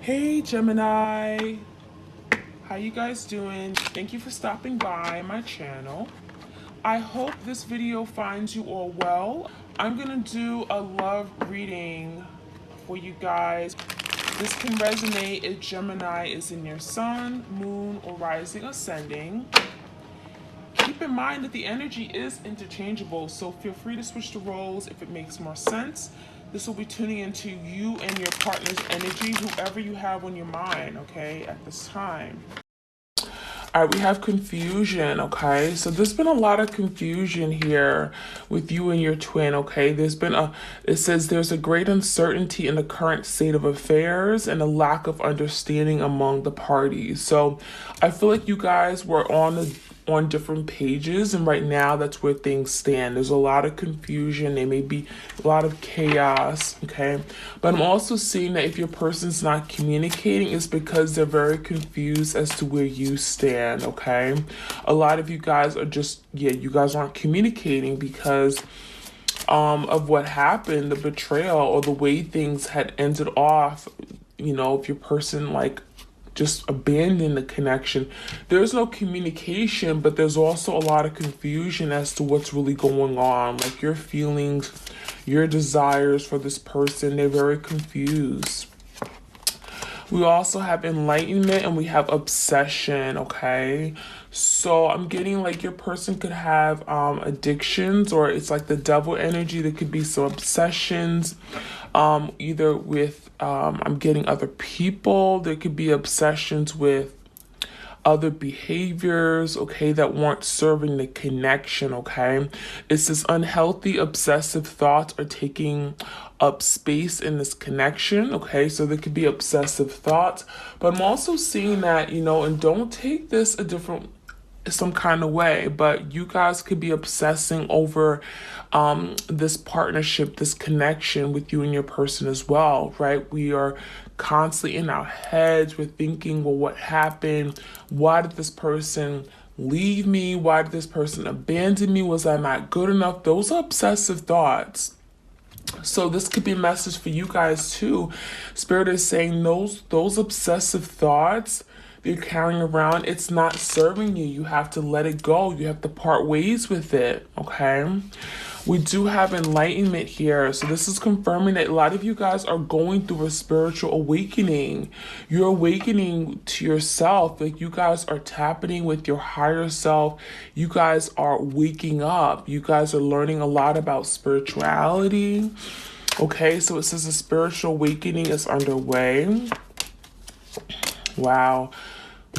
Hey Gemini, how you guys doing? Thank you for stopping by my channel. I hope this video finds you all well. I'm gonna do a love reading for you guys. This can resonate if Gemini is in your sun, moon, or rising ascending. Keep in mind that the energy is interchangeable, so feel free to switch the roles if it makes more sense. This will be tuning into you and your partner's energy, whoever you have on your mind, okay, at this time. All right, we have confusion, okay? So there's been a lot of confusion here with you and your twin, okay? It says there's a great uncertainty in the current state of affairs and a lack of understanding among the parties. So I feel like you guys were on different pages, and right now that's where things stand. There's a lot of confusion. There may be a lot of chaos, okay? But I'm also seeing that if your person's not communicating, it's because they're very confused as to where you stand, okay? A lot of you guys are just, you guys aren't communicating because of what happened, the betrayal, or the way things had ended off. You know, if your person just abandon the connection. There's no communication, but there's also a lot of confusion as to what's really going on. Like your feelings, your desires for this person, they're very confused. We also have enlightenment and we have obsession, okay? So I'm getting like your person could have addictions, or it's like the devil energy. There could be some obsessions, either with, I'm getting other people. There could be obsessions with other behaviors, okay, that weren't serving the connection, okay? It's this unhealthy, obsessive thoughts are taking up space in this connection, okay? So there could be obsessive thoughts, but I'm also seeing that, and don't take this some kind of way, but you guys could be obsessing over this partnership, this connection with you and your person as well, right? We are constantly in our heads. We're thinking, well, what happened? Why did this person leave me? Why did this person abandon me? Was I not good enough? Those are obsessive thoughts. So this could be a message for you guys too. Spirit is saying those obsessive thoughts you're carrying around, it's not serving you. You have to let it go. You have to part ways with it, okay? We do have enlightenment here. So this is confirming that a lot of you guys are going through a spiritual awakening. You're awakening to yourself. Like you guys are tapping with your higher self. You guys are waking up. You guys are learning a lot about spirituality. Okay, so it says a spiritual awakening is underway. Wow.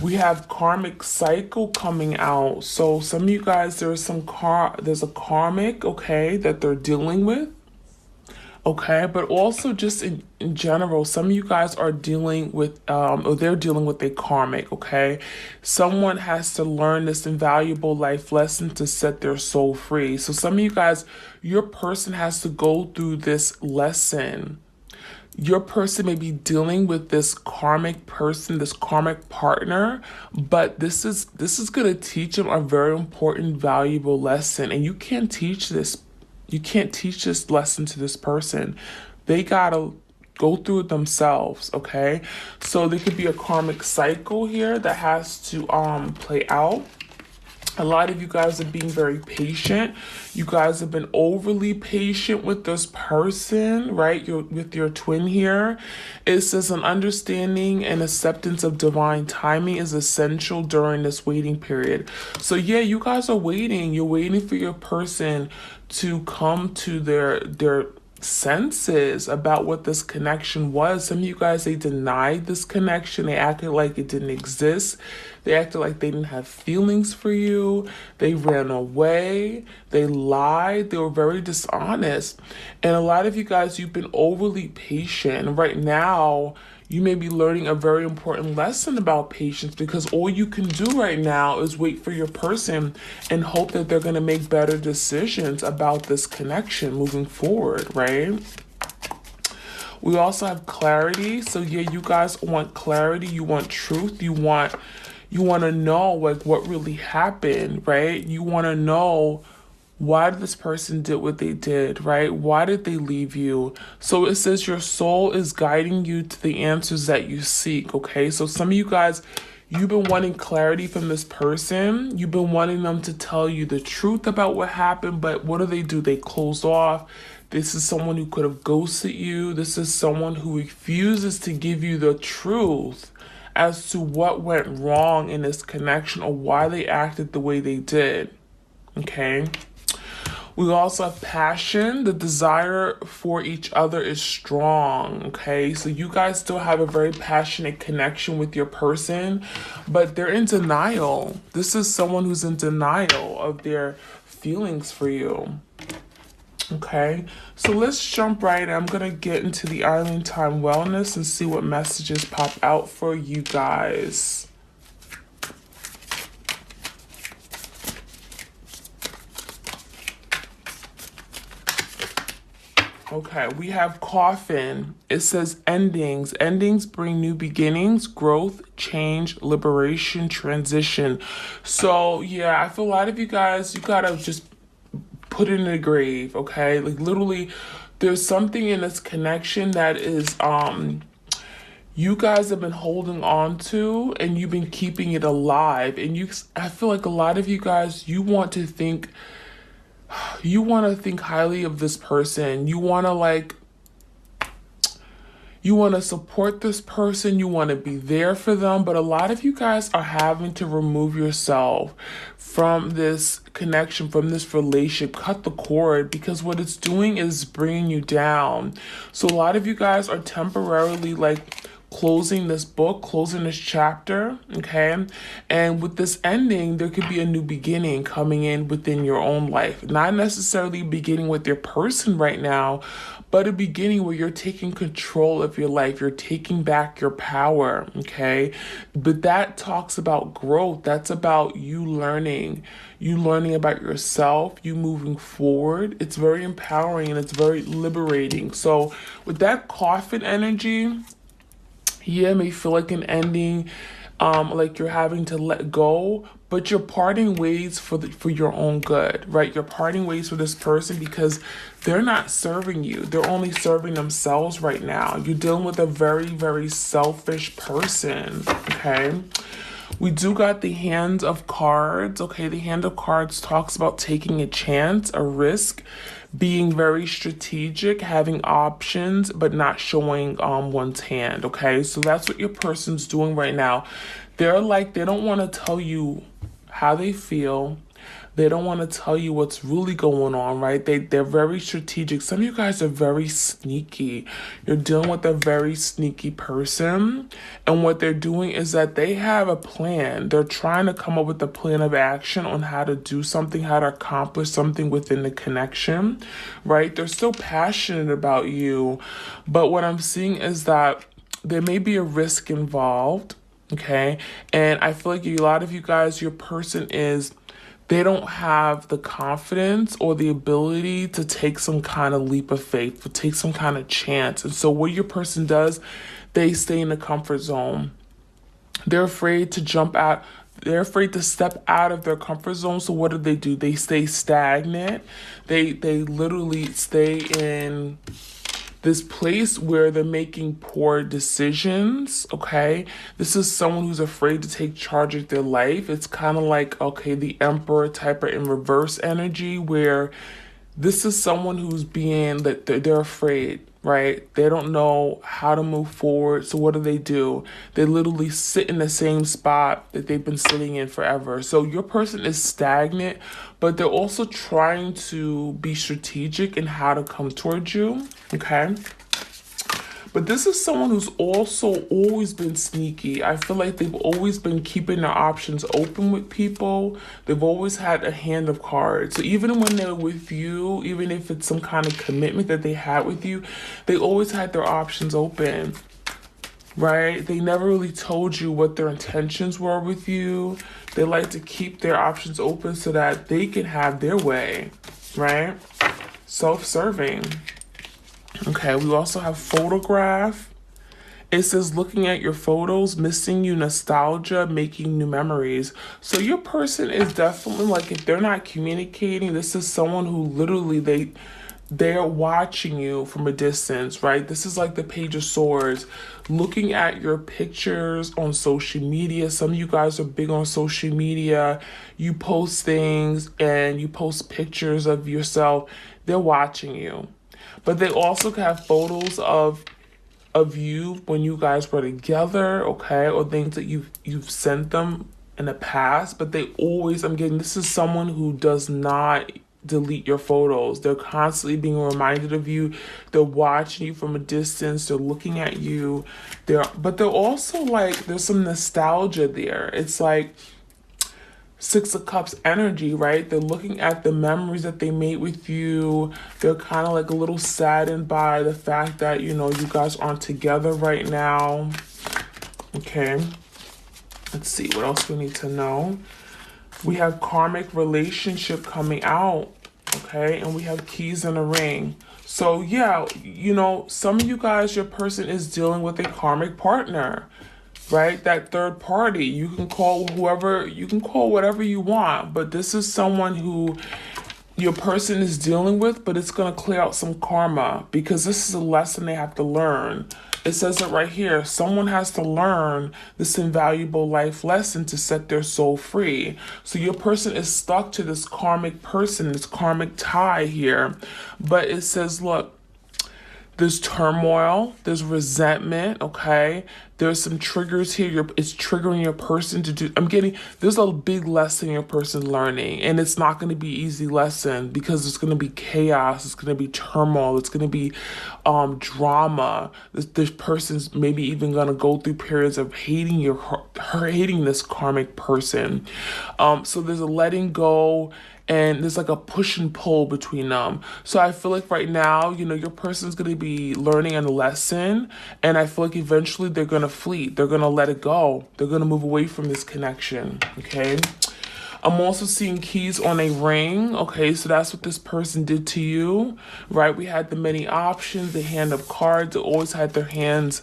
We have karmic cycle coming out. So some of you guys, there's a karmic, okay, that they're dealing with. Okay, but also just in general, some of you guys are dealing with, or they're dealing with a karmic, okay? Someone has to learn this invaluable life lesson to set their soul free. So some of you guys, your person has to go through this lesson. Your person may be dealing with this karmic person, this karmic partner, but this is going to teach them a very important, valuable lesson. And you can't teach this. You can't teach this lesson to this person. They got to go through it themselves, okay? So there could be a karmic cycle here that has to play out. A lot of you guys are being very patient. You guys have been overly patient with this person, right? With your twin here. It says an understanding and acceptance of divine timing is essential during this waiting period. So yeah, you guys are waiting. You're waiting for your person to come to their senses about what this connection was. Some of you guys, they denied this connection. They acted like it didn't exist. They acted like they didn't have feelings for you. They ran away. They lied. They were very dishonest. And a lot of you guys, you've been overly patient. And right now, you may be learning a very important lesson about patience, because all you can do right now is wait for your person and hope that they're going to make better decisions about this connection moving forward, right? We also have clarity. So yeah, you guys want clarity. You want truth. You want to know like what really happened, right? You want to know why did this person did what they did, right? Why did they leave you? So it says your soul is guiding you to the answers that you seek, okay? So some of you guys, you've been wanting clarity from this person. You've been wanting them to tell you the truth about what happened, but what do? They closed off. This is someone who could have ghosted you. This is someone who refuses to give you the truth as to what went wrong in this connection or why they acted the way they did, okay? We also have passion. The desire for each other is strong, okay? So you guys still have a very passionate connection with your person, but they're in denial. This is someone who's in denial of their feelings for you, okay? So let's jump right in. I'm going to get into the Island Time Wellness and see what messages pop out for you guys. Okay, we have Coffin. It says endings. Endings bring new beginnings, growth, change, liberation, transition. So, yeah, I feel a lot of you guys, you gotta just put it in the grave, okay? Like, literally, there's something in this connection that is, you guys have been holding on to and you've been keeping it alive. And I feel like a lot of you guys, you want to think highly of this person. You want to support this person. You want to be there for them. But a lot of you guys are having to remove yourself from this connection, from this relationship. Cut the cord, because what it's doing is bringing you down. So a lot of you guys are temporarily closing this book, closing this chapter, okay? And with this ending, there could be a new beginning coming in within your own life. Not necessarily beginning with your person right now, but a beginning where you're taking control of your life. You're taking back your power, okay? But that talks about growth. That's about you learning about yourself, you moving forward. It's very empowering and it's very liberating. So with that Coffin energy, yeah, it may feel like an ending, like you're having to let go, but you're parting ways for your own good, right? You're parting ways with this person because they're not serving you. They're only serving themselves right now. You're dealing with a very, very selfish person, okay? We do got the Hand of Cards, okay? The Hand of Cards talks about taking a chance, a risk, being very strategic, having options, but not showing one's hand, okay? So that's what your person's doing right now. They don't want to tell you how they feel. They don't want to tell you what's really going on, right? They're very strategic. Some of you guys are very sneaky. You're dealing with a very sneaky person. And what they're doing is that they have a plan. They're trying to come up with a plan of action on how to do something, how to accomplish something within the connection, right? They're still passionate about you. But what I'm seeing is that there may be a risk involved, okay? And I feel like a lot of you guys, your person they don't have the confidence or the ability to take some kind of leap of faith, to take some kind of chance. And so what your person does, they stay in the comfort zone. They're afraid to jump out. They're afraid to step out of their comfort zone. So what do? They stay stagnant. They literally stay in this place where they're making poor decisions, okay? This is someone who's afraid to take charge of their life. It's kind of like, okay, the Emperor type of in reverse energy, where this is someone who's they're afraid, right? They don't know how to move forward. So what do? They literally sit in the same spot that they've been sitting in forever. So your person is stagnant, but they're also trying to be strategic in how to come towards you, okay? But this is someone who's also always been sneaky. I feel like they've always been keeping their options open with people. They've always had a hand of cards. So even when they're with you, even if it's some kind of commitment that they had with you, they always had their options open, right? They never really told you what their intentions were with you. They like to keep their options open so that they can have their way, right? Self-serving. Okay, we also have Photograph. It says looking at your photos, missing you, nostalgia, making new memories. So your person is definitely like, if they're not communicating, this is someone who literally they're watching you from a distance, right? This is like the Page of Swords, looking at your pictures on social media. Some of you guys are big on social media. You post things and you post pictures of yourself. They're watching you. But they also have photos of you when you guys were together, okay, or things that you've sent them in the past. But they always, I'm getting, this is someone who does not delete your photos. They're constantly being reminded of you. They're watching you from a distance. They're looking at you. But they're also like, there's some nostalgia there. It's like Six of Cups energy, right? They're looking at the memories that they made with you. They're kind of like a little saddened by the fact that, you know, you guys aren't together right now. Okay. Let's see, what else we need to know? We have karmic relationship coming out, okay? And we have keys in a ring. So yeah, you know, some of you guys, your person is dealing with a karmic partner, right? That third party. You can call whoever, you can call whatever you want, but this is someone who your person is dealing with, but it's going to clear out some karma because this is a lesson they have to learn. It says it right here. Someone has to learn this invaluable life lesson to set their soul free. So your person is stuck to this karmic person, this karmic tie here. But it says, look, there's turmoil, there's resentment, okay? There's some triggers here. It's triggering your person to do, there's a big lesson your person learning. And it's not going to be easy lesson because it's going to be chaos. It's going to be turmoil. It's going to be drama. This person's maybe even going to go through periods of hating hating this karmic person. So there's a letting go. And there's like a push and pull between them. So I feel like right now, you know, your person's going to be learning a lesson. And I feel like eventually they're going to flee. They're going to let it go. They're going to move away from this connection. Okay. I'm also seeing keys on a ring. Okay. So that's what this person did to you, right? We had the many options, the hand of cards. They always had their hands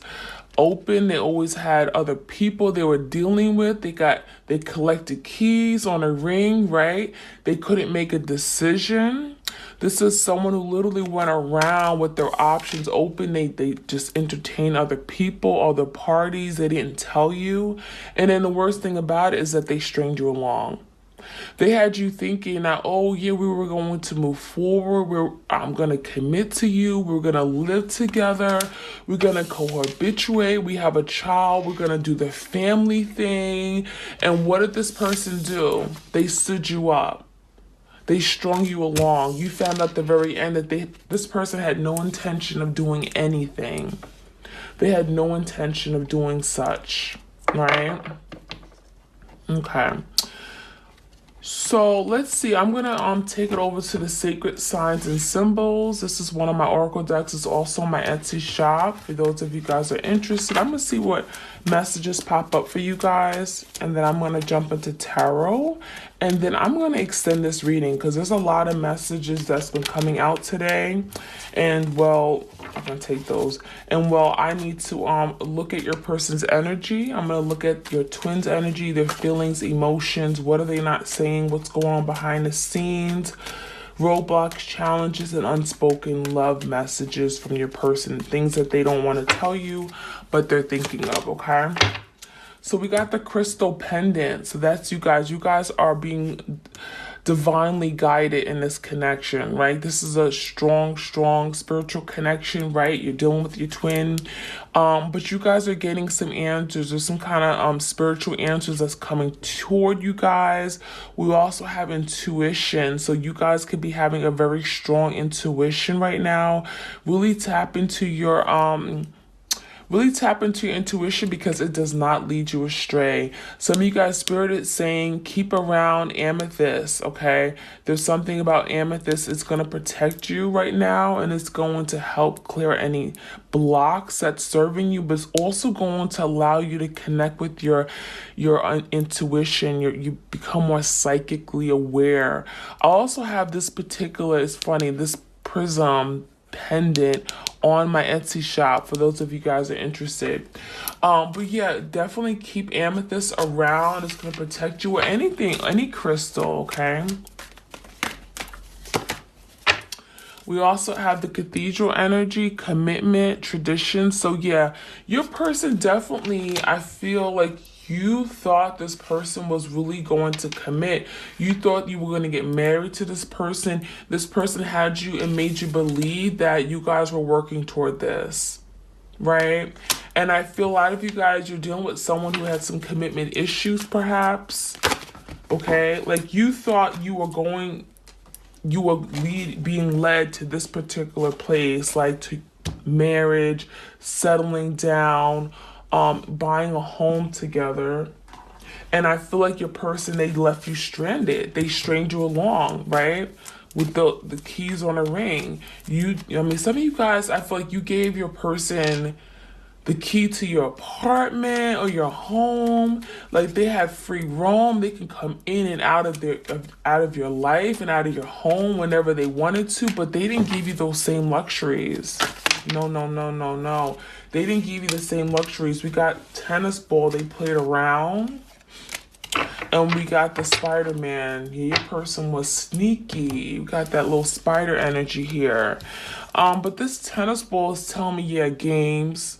open. They always had other people they were dealing with. They collected keys on a ring, right? They couldn't make a decision. This is someone who literally went around with their options open. They just entertain other people, other parties. They didn't tell you. And then the worst thing about it is that they stringed you along. They had you thinking that, oh yeah, we were going to move forward. I'm going to commit to you. We're going to live together. We're going to cohabituate. We have a child. We're going to do the family thing. And what did this person do? They stood you up. They strung you along. You found out at the very end that this person had no intention of doing anything. They had no intention of doing such, right? Okay. So let's see, I'm going to take it over to the Sacred Signs and Symbols. This is one of my Oracle decks. It's also my Etsy shop. For those of you guys who are interested, I'm going to see what messages pop up for you guys. And then I'm going to jump into Tarot. And then I'm going to extend this reading because there's a lot of messages that's been coming out today. And well, I'm going to take those. And well, I need to look at your person's energy. I'm going to look at your twin's energy, their feelings, emotions. What are they not saying? What's going on behind the scenes? Roadblocks, challenges, and unspoken love messages from your person. Things that they don't want to tell you, but they're thinking of, okay? So we got the crystal pendant. So that's you guys. You guys are being divinely guided in this connection, right? This is a strong spiritual connection, right? You're dealing with your twin, but you guys are getting some answers. There's some kind of spiritual answers that's coming toward you guys. We also have intuition, so you guys could be having a very strong intuition right now. Really tap into your intuition because it does not lead you astray. Some of you guys, Spirit is saying, keep around amethyst, okay? There's something about amethyst. It's going to protect you right now, and it's going to help clear any blocks that's serving you, but it's also going to allow you to connect with your intuition. You become more psychically aware. I also have this particular, it's funny, this prism pendant on my Etsy shop for those of you guys that are interested. But yeah, definitely keep amethyst around. It's going to protect you, or anything, any crystal, okay? We also have the cathedral energy, commitment, tradition. So yeah, your person definitely, I feel like you thought this person was really going to commit. You thought you were going to get married to this person. This person had you and made you believe that you guys were working toward this, right? And I feel a lot of you guys, you're dealing with someone who had some commitment issues perhaps, okay? Like you thought you were being led to this particular place, like to marriage, settling down, buying a home together. And I feel like your person, they left you stranded. They stringed you along, right? With the keys on a ring. Some of you guys, I feel like you gave your person the key to your apartment or your home. Like they had free roam. They can come in and out of your life and out of your home whenever they wanted to, but they didn't give you those same luxuries. No. They didn't give you the same luxuries. We got tennis ball, they played around. And we got the Spider-Man. Your person was sneaky. You got that little spider energy here. But this tennis ball is telling me, yeah, games,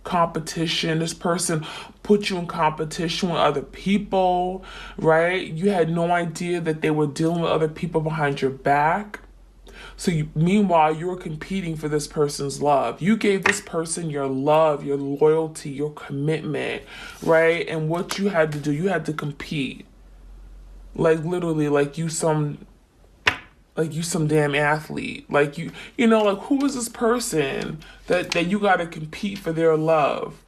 competition. This person put you in competition with other people, right? You had no idea that they were dealing with other people behind your back. So meanwhile, you were competing for this person's love. You gave this person your love, your loyalty, your commitment, right? And what you had to do, you had to compete. Like literally, like you some damn athlete. Like like who is this person that you gotta compete for their love?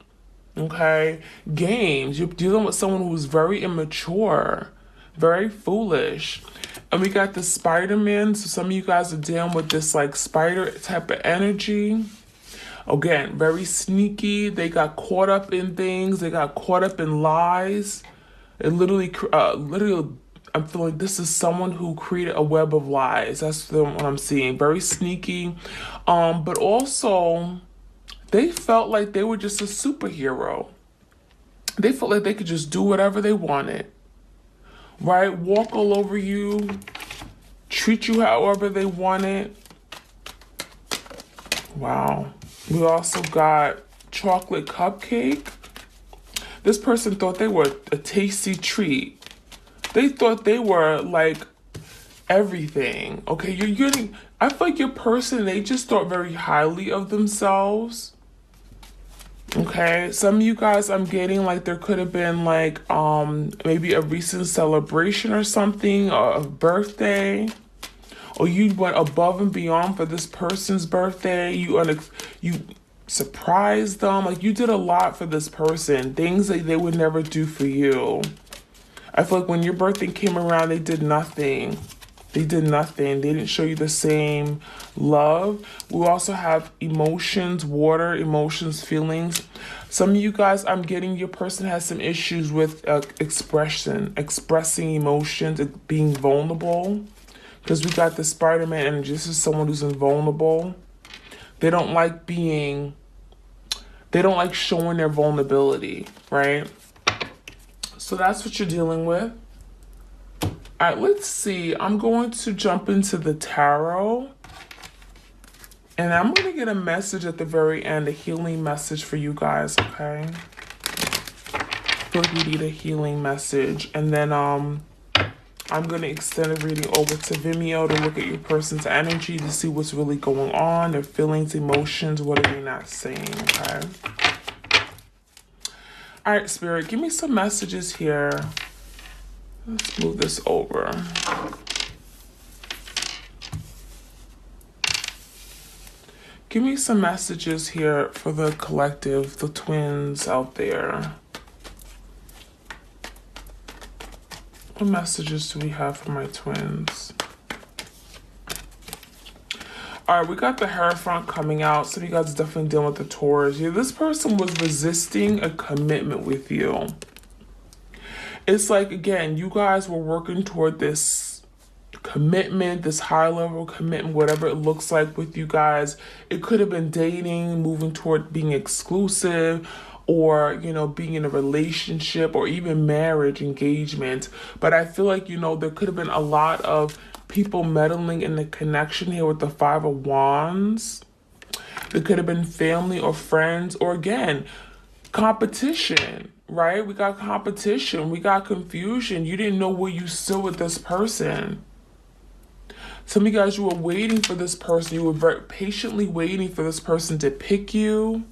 Okay? Games. You're dealing with someone who's very immature, very foolish. And we got the Spider-Man. So some of you guys are dealing with this like spider type of energy. Again, very sneaky. They got caught up in things. They got caught up in lies. It literally, I'm feeling this is someone who created a web of lies. That's what I'm seeing. Very sneaky. But also, they felt like they were just a superhero. They felt like they could just do whatever they wanted. Right? Walk all over you. Treat you however they wanted. Wow. We also got chocolate cupcake. This person thought they were a tasty treat. They thought they were like everything. Okay, I feel like your person, they just thought very highly of themselves. Okay, some of you guys, I'm getting like there could have been like maybe a recent celebration or something, or a birthday, or you went above and beyond for this person's birthday. You surprised them. Like you did a lot for this person, things that they would never do for you. I feel like when your birthday came around, they did nothing. They didn't show you the same love. We also have emotions, water, emotions, feelings. Some of you guys, I'm getting your person has some issues with expressing emotions, being vulnerable. Because we got the Spider-Man energy. This is someone who's invulnerable. They don't like showing their vulnerability, right? So that's what you're dealing with. All right, let's see. I'm going to jump into the tarot. And I'm going to get a message at the very end, a healing message for you guys, okay? I feel like we need a healing message. And then I'm going to extend a reading over to Vimeo to look at your person's energy to see what's really going on, their feelings, emotions, what are they not saying, okay? All right, Spirit, give me some messages here. Let's move this over. Give me some messages here for the collective, the twins out there. What messages do we have for my twins? All right, we got the Hierophant coming out, so you guys are definitely dealing with the Taurus. Yeah, this person was resisting a commitment with you. It's like, again, you guys were working toward this commitment, this high level commitment, whatever it looks like with you guys. It could have been dating, moving toward being exclusive, or, you know, being in a relationship, or even marriage, engagement. But I feel like, you know, there could have been a lot of people meddling in the connection here with the Five of Wands. There could have been family or friends, or again, competition, right? We got competition, we got confusion. You didn't know where you stood with this person. Some of you guys, you were waiting for this person. You were very patiently waiting for this person to pick you,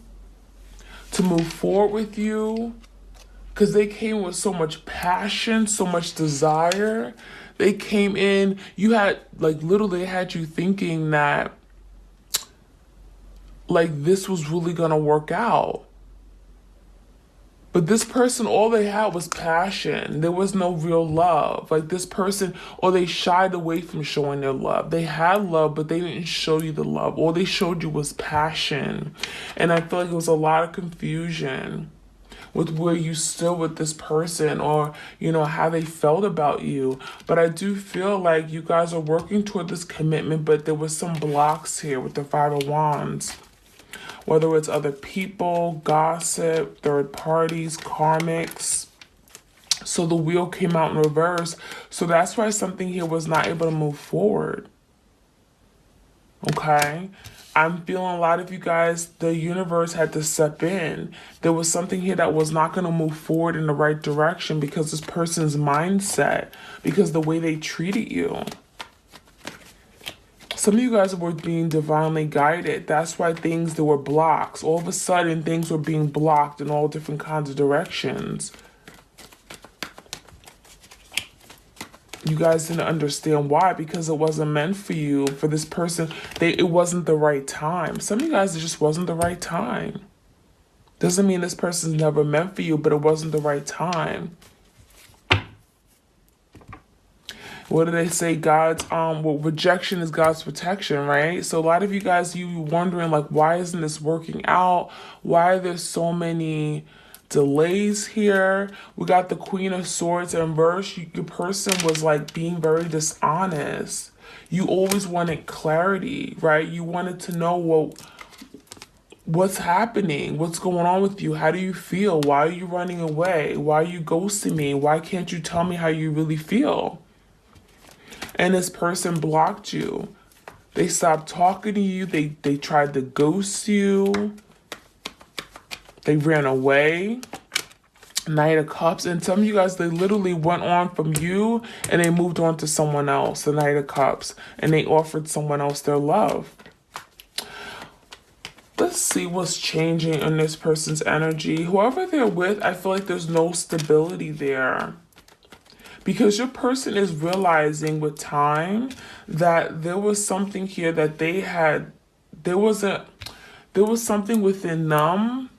to move forward with you, because they came with so much passion, so much desire. They came in, you had, like, literally had you thinking that, like, this was really gonna work out. But this person, all they had was passion. There was no real love. Like, this person, or they shied away from showing their love. They had love, but they didn't show you the love. All they showed you was passion. And I feel like it was a lot of confusion with where you stood with this person, or, you know, how they felt about you. But I do feel like you guys are working toward this commitment, but there was some blocks here with the Five of Wands. Whether it's other people, gossip, third parties, karmics. So the wheel came out in reverse. So that's why something here was not able to move forward. Okay? I'm feeling a lot of you guys, the universe had to step in. There was something here that was not going to move forward in the right direction because this person's mindset, because the way they treated you. Some of you guys were being divinely guided. That's why there were blocks. All of a sudden, things were being blocked in all different kinds of directions. You guys didn't understand why, because it wasn't meant for you, for this person. It wasn't the right time. Some of you guys, it just wasn't the right time. Doesn't mean this person's never meant for you, but it wasn't the right time. What do they say? Rejection is God's protection, right? So a lot of you guys, you wondering, like, why isn't this working out? Why are there so many delays here? We got the Queen of Swords in reverse. Your person was, like, being very dishonest. You always wanted clarity, right? You wanted to know what's happening, what's going on with you, how do you feel, why are you running away, why are you ghosting me, why can't you tell me how you really feel? And this person blocked you. They stopped talking to you. They tried to ghost you. They ran away. Knight of Cups. And some of you guys, they literally went on from you and they moved on to someone else, the Knight of Cups. And they offered someone else their love. Let's see what's changing in this person's energy. Whoever they're with, I feel like there's no stability there. Because your person is realizing with time that there was something here that they had, there was something within them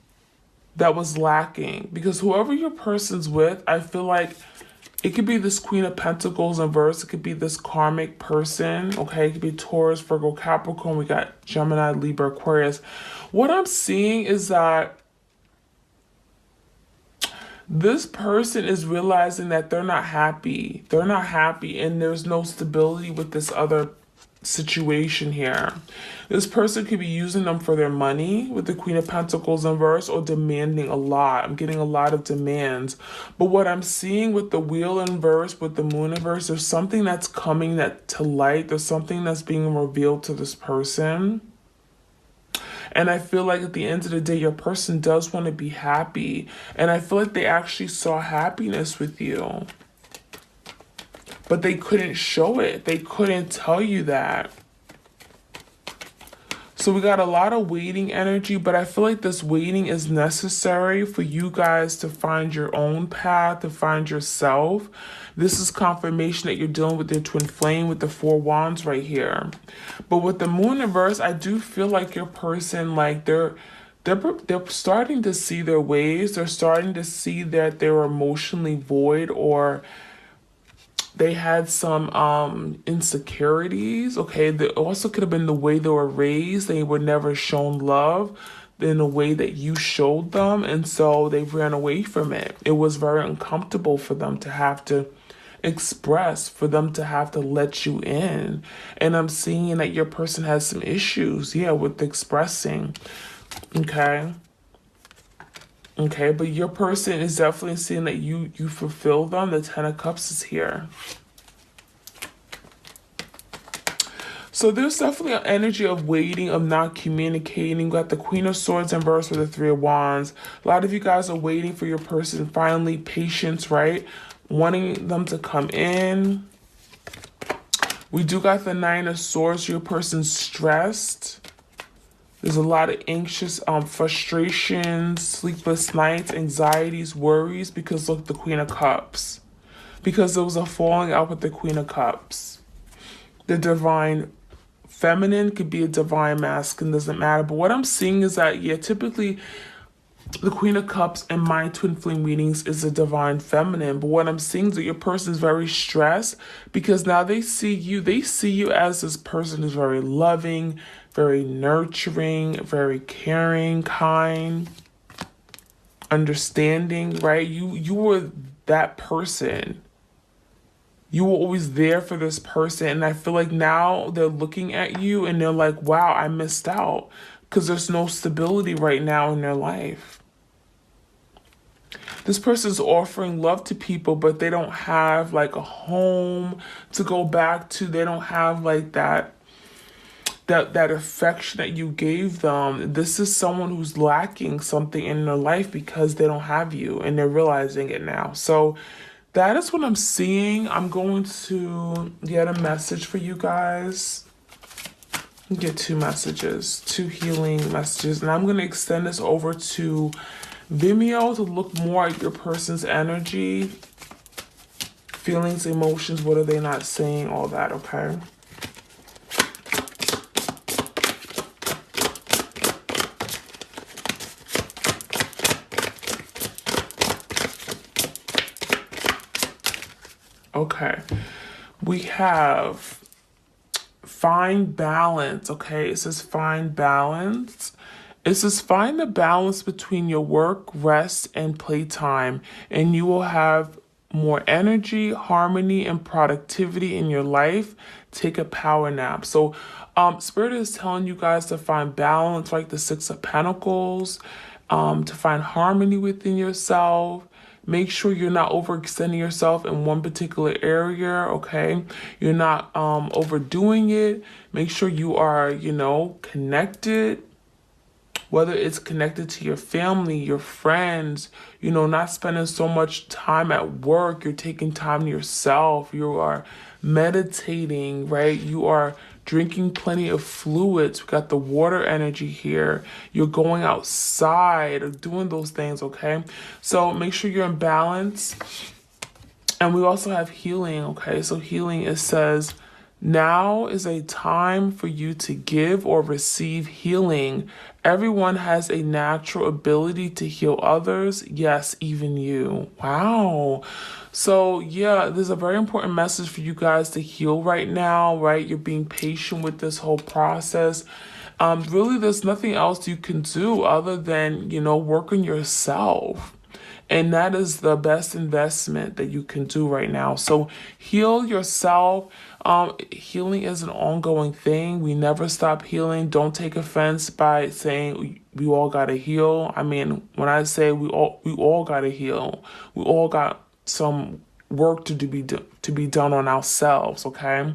that was lacking. Because whoever your person's with, I feel like it could be this Queen of Pentacles in verse. It could be this karmic person, okay? It could be Taurus, Virgo, Capricorn. We got Gemini, Libra, Aquarius. What I'm seeing is that this person is realizing that they're not happy. They're not happy, and there's no stability with this other situation here. This person could be using them for their money with the Queen of Pentacles in verse, or demanding a lot. I'm getting a lot of demands. But what I'm seeing with the Wheel in verse, with the Moon in verse, there's something that's coming to light. There's something that's being revealed to this person. And I feel like at the end of the day, your person does want to be happy. And I feel like they actually saw happiness with you. But they couldn't show it. They couldn't tell you that. So we got a lot of waiting energy, but I feel like this waiting is necessary for you guys to find your own path, to find yourself. This is confirmation that you're dealing with your twin flame with the Four Wands right here. But with the Moon in verse, I do feel like your person, like they're starting to see their ways. They're starting to see that they're emotionally void, or they had some insecurities. Okay, it also could have been the way they were raised. They were never shown love in a way that you showed them, and so they ran away from it. It was very uncomfortable for them to have to express for them to have to let you in. And I'm seeing that your person has some issues, yeah, with expressing. Okay. Okay, but your person is definitely seeing that you fulfill them. The Ten of Cups is here. So there's definitely an energy of waiting, of not communicating. You got the Queen of Swords in reverse with the Three of Wands. A lot of you guys are waiting for your person, finally, patience, right? Wanting them to come in. We do got the Nine of Swords. Your person's stressed. There's a lot of anxious frustrations, sleepless nights, anxieties, worries, because look, the Queen of Cups. Because there was a falling out with the Queen of Cups. The divine feminine could be a divine masculine, doesn't matter. But what I'm seeing is that, yeah, typically the Queen of Cups in my twin flame readings is a divine feminine. But what I'm seeing is that your person is very stressed because now they see you as this person who's very loving, very nurturing, very caring, kind, understanding, right? You were that person. You were always there for this person. And I feel like now they're looking at you and they're like, wow, I missed out. Because there's no stability right now in their life. This person's offering love to people, but they don't have like a home to go back to. They don't have like that affection that you gave them. This is someone who's lacking something in their life because they don't have you and they're realizing it now. So that is what I'm seeing. I'm going to get a message for you guys. Get two messages, two healing messages. And I'm going to extend this over to Vimeo to look more at your person's energy, feelings, emotions. What are they not saying? All that, okay? Okay, we have find balance, okay? It says find balance. It says find the balance between your work, rest, and playtime, and you will have more energy, harmony, and productivity in your life. Take a power nap. So Spirit is telling you guys to find balance, like the Six of Pentacles, to find harmony within yourself. Make sure you're not overextending yourself in one particular area, okay? You're not overdoing it. Make sure you are, connected, whether it's connected to your family, your friends, not spending so much time at work. You're taking time to yourself. You are meditating, right? You are drinking plenty of fluids. We got the water energy here. You're going outside or doing those things, okay? So make sure you're in balance. And we also have healing, okay? So healing, it says, now is a time for you to give or receive healing. Everyone has a natural ability to heal others. Yes, even you. Wow. So yeah, there's a very important message for you guys to heal right now, right? You're being patient with this whole process. Really, there's nothing else you can do other than, work on yourself. And that is the best investment that you can do right now. So heal yourself. Healing is an ongoing thing. We never stop healing. Don't take offense by saying we all gotta heal. I mean, when I say we all gotta heal, we all got some work to be done on ourselves, okay?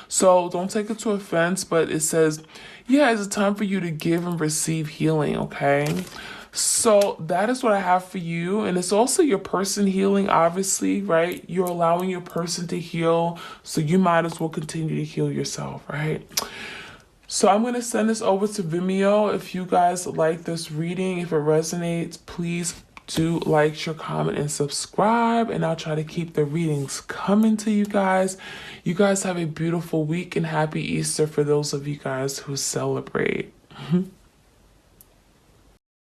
So don't take it to offense, but it says, yeah, it's a time for you to give and receive healing, okay? So that is what I have for you. And it's also your person healing, obviously, right? You're allowing your person to heal, so you might as well continue to heal yourself, right? So I'm going to send this over to Vimeo. If you guys like this reading, if it resonates, please do like, share, comment, and subscribe. And I'll try to keep the readings coming to you guys. You guys have a beautiful week and happy Easter for those of you guys who celebrate.